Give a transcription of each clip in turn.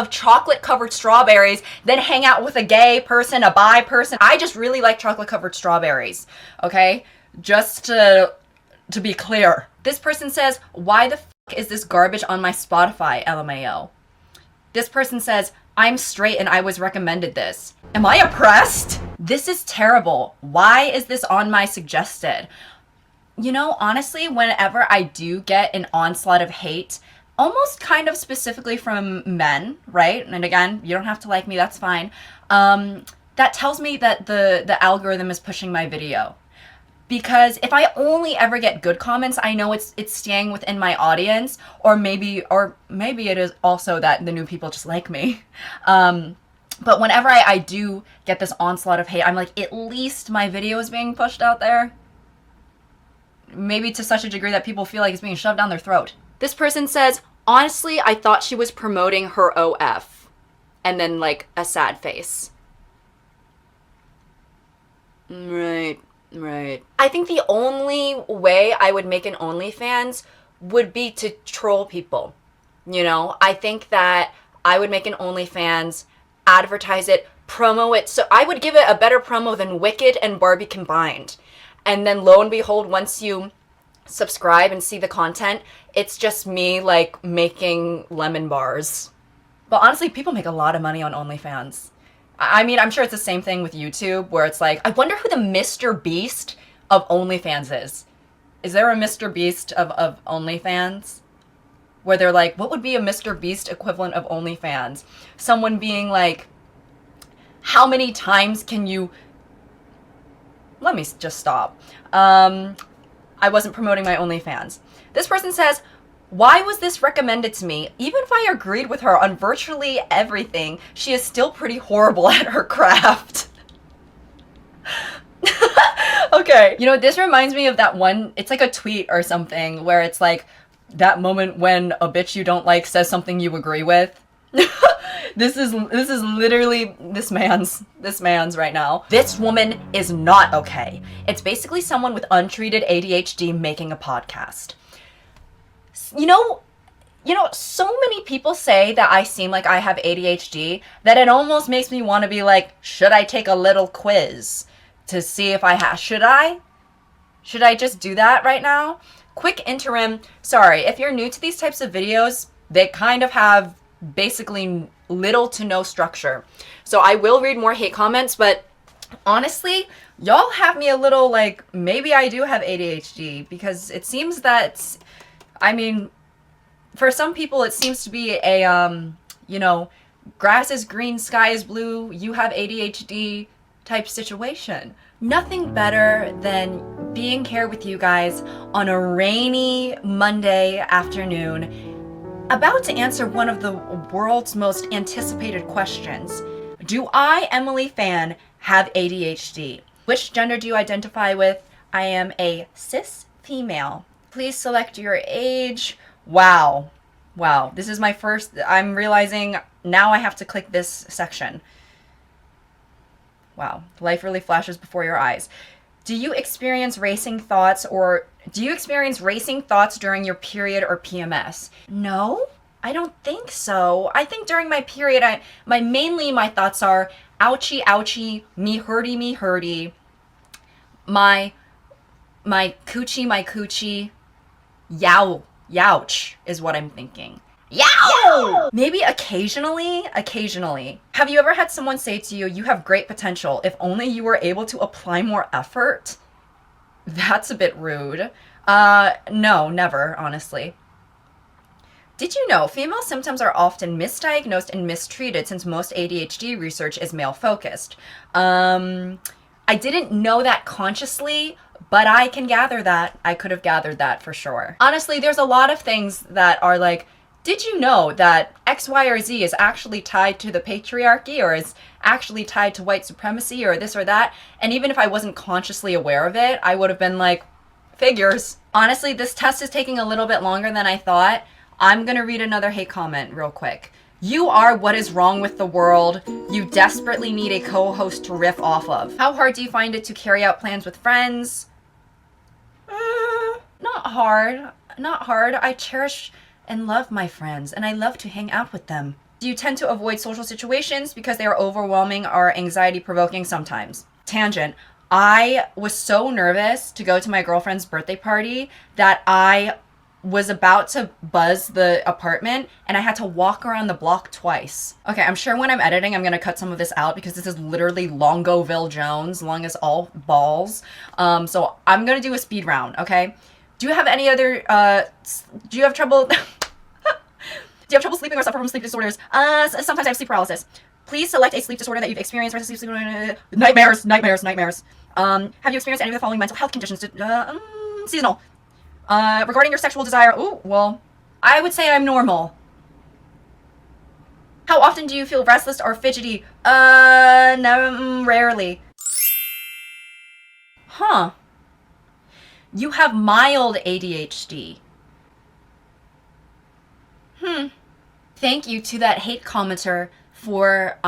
of chocolate covered strawberries than hang out with a gay person, a bi person. I just really like chocolate covered strawberries, okay? Just to be clear. This person says, why the fuck is this garbage on my Spotify, LMAO? This person says, I'm straight and I was recommended this. Am I oppressed? This is terrible. Why is this on my suggested? You know, honestly, whenever I do get an onslaught of hate, almost kind of specifically from men, right? And again, you don't have to like me, that's fine. That tells me that the algorithm is pushing my video. Because if I only ever get good comments, I know it's staying within my audience, or maybe it is also that the new people just like me. But whenever I do get this onslaught of hate, I'm like, at least my video is being pushed out there. Maybe to such a degree that people feel like it's being shoved down their throat. This person says, honestly, I thought she was promoting her OF. And then like a sad face. Right. I think the only way I would make an OnlyFans would be to troll people. You know, I think that I would make an OnlyFans, advertise it, promo it. So I would give it a better promo than Wicked and Barbie combined. And then lo and behold, once you subscribe and see the content, it's just me like making lemon bars. But honestly, people make a lot of money on OnlyFans. I mean, I'm sure it's the same thing with YouTube, where it's like, I wonder who the Mr. Beast of OnlyFans is. Is there a Mr. Beast of OnlyFans? Where they're like, what would be a Mr. Beast equivalent of OnlyFans? Someone being like, how many times can you... Let me just stop. I wasn't promoting my OnlyFans. This person says, why was this recommended to me? Even if I agreed with her on virtually everything, she is still pretty horrible at her craft. Okay. You know, this reminds me of that one, it's like a tweet or something, where it's like that moment when a bitch you don't like says something you agree with. This is literally this man's right now. This woman is not okay. It's basically someone with untreated ADHD making a podcast. You know, so many people say that I seem like I have ADHD that it almost makes me want to be like, should I take a little quiz to see if I have? Should I just do that right now? Quick interim. Sorry, if you're new to these types of videos, they kind of have basically little to no structure. So I will read more hate comments, but honestly, y'all have me a little like, maybe I do have ADHD, because it seems that, I mean, for some people it seems to be a, you know, grass is green, sky is blue, you have ADHD type situation. Nothing better than being here with you guys on a rainy Monday afternoon, about to answer one of the world's most anticipated questions. Do I, Emily Fan, have ADHD? Which gender do you identify with? I am a cis female. Please select your age. Wow. This is my first, I'm realizing now I have to click this section. Wow. Life really flashes before your eyes. Do you experience racing thoughts during your period or PMS? No, I don't think so. I think during my period, mainly my thoughts are ouchie, ouchie, me hurty, my coochie, youch is what I'm thinking. Yow! Maybe occasionally. Have you ever had someone say to you, you have great potential, if only you were able to apply more effort? That's a bit rude. No, never, honestly. Did you know female symptoms are often misdiagnosed and mistreated since most ADHD research is male-focused? I didn't know that consciously, but I can gather that. I could have gathered that for sure. Honestly, there's a lot of things that are like, did you know that X, Y, or Z is actually tied to the patriarchy, or is actually tied to white supremacy, or this or that? And even if I wasn't consciously aware of it, I would have been like, figures. Honestly, this test is taking a little bit longer than I thought. I'm gonna read another hate comment real quick. You are what is wrong with the world. You desperately need a co-host to riff off of. How hard do you find it to carry out plans with friends? Not hard. I cherish and love my friends, and I love to hang out with them. Do you tend to avoid social situations because they are overwhelming or anxiety provoking? Sometimes. Tangent. I was so nervous to go to my girlfriend's birthday party that I was about to buzz the apartment and I had to walk around the block twice. Okay, I'm sure when I'm editing, I'm gonna cut some of this out because this is literally Longoville Jones, long as all balls. So I'm gonna do a speed round, okay? Do you have any other, do you have trouble, do you have trouble sleeping or suffer from sleep disorders? Sometimes I have sleep paralysis. Please select a sleep disorder that you've experienced. Nightmares. Have you experienced any of the following mental health conditions? Seasonal. Regarding your sexual desire, ooh, well, I would say I'm normal. How often do you feel restless or fidgety? No, rarely. Huh. You have mild ADHD. Thank you to that hate commenter for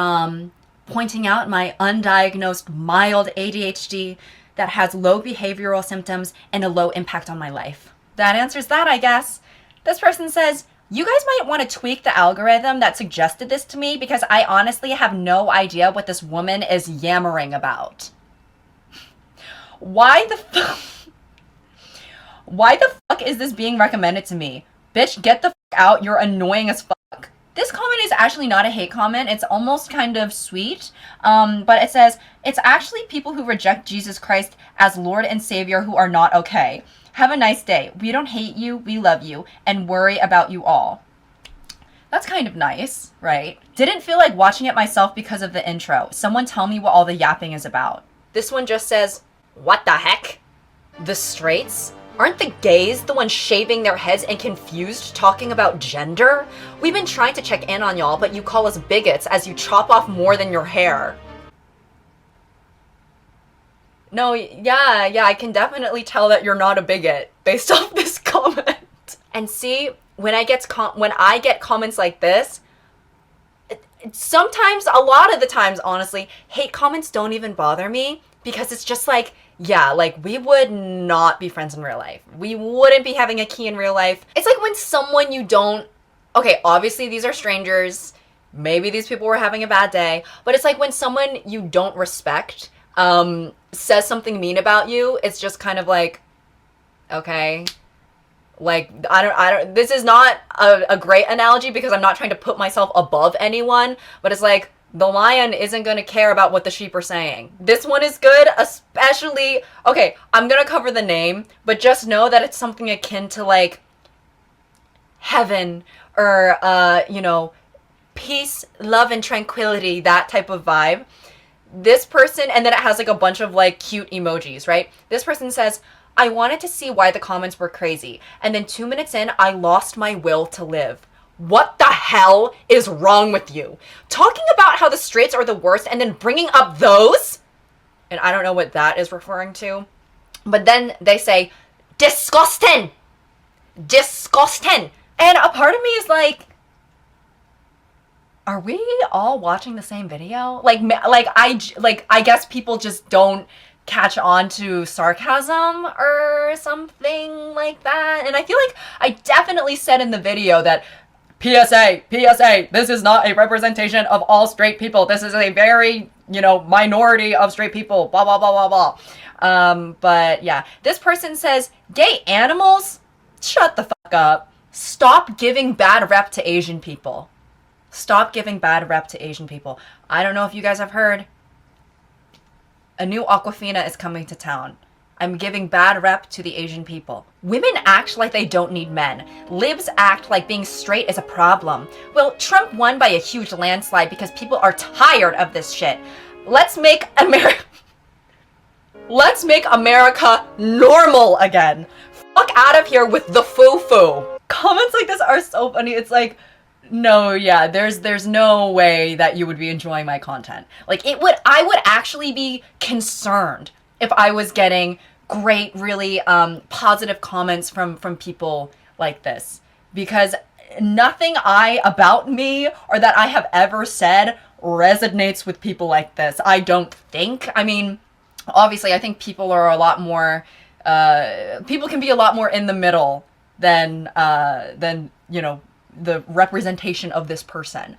pointing out my undiagnosed mild ADHD that has low behavioral symptoms and a low impact on my life. That answers that, I guess. This person says, you guys might want to tweak the algorithm that suggested this to me because I honestly have no idea what this woman is yammering about. Why the fuck is this being recommended to me? Bitch, get the fuck out. You're annoying as fuck. This comment is actually not a hate comment. It's almost kind of sweet. But it says, it's actually people who reject Jesus Christ as Lord and Savior who are not okay. Have a nice day. We don't hate you, we love you, and worry about you all. That's kind of nice, right? Didn't feel like watching it myself because of the intro. Someone tell me what all the yapping is about. This one just says, what the heck? The straights? Aren't the gays the ones shaving their heads and confused talking about gender? We've been trying to check in on y'all, but you call us bigots as you chop off more than your hair. No, yeah, I can definitely tell that you're not a bigot based off this comment. And see, when I get comments like this, sometimes, a lot of the times, honestly, hate comments don't even bother me because it's just like, yeah, like we would not be friends in real life. We wouldn't be having a key in real life. It's like when someone you don't, okay, obviously these are strangers. Maybe these people were having a bad day, but it's like when someone you don't respect says something mean about you, it's just kind of like, okay, like, I don't, this is not a great analogy because I'm not trying to put myself above anyone, but it's like, the lion isn't going to care about what the sheep are saying. This one is good, especially, okay, I'm going to cover the name, but just know that it's something akin to like heaven or, you know, peace, love, and tranquility, that type of vibe. This person, and then it has like a bunch of like cute emojis, right? This person says, I wanted to see why the comments were crazy. And then 2 minutes in, I lost my will to live. What the hell is wrong with you? Talking about how the straights are the worst and then bringing up those? And I don't know what that is referring to. But then they say, disgusting! Disgusting! And a part of me is like, are we all watching the same video? I guess people just don't catch on to sarcasm or something like that. And I feel like I definitely said in the video that PSA, this is not a representation of all straight people. This is a very, you know, minority of straight people, blah, blah, blah, blah, blah. But yeah, this person says, gay animals? Shut the fuck up. Stop giving bad rep to Asian people. Stop giving bad rep to Asian people. I don't know if you guys have heard. A new Aquafina is coming to town. I'm giving bad rep to the Asian people. Women act like they don't need men. Libs act like being straight is a problem. Well, Trump won by a huge landslide because people are tired of this shit. Let's make America normal again. Fuck out of here with the foo-foo. Comments like this are so funny. It's like, no, yeah, there's no way that you would be enjoying my content. Like I would actually be concerned if I was getting great, really positive comments from people like this, because nothing about me or that I have ever said resonates with people like this. I don't think. I mean, obviously, I think people are a lot more. People can be a lot more in the middle than you know, the representation of this person.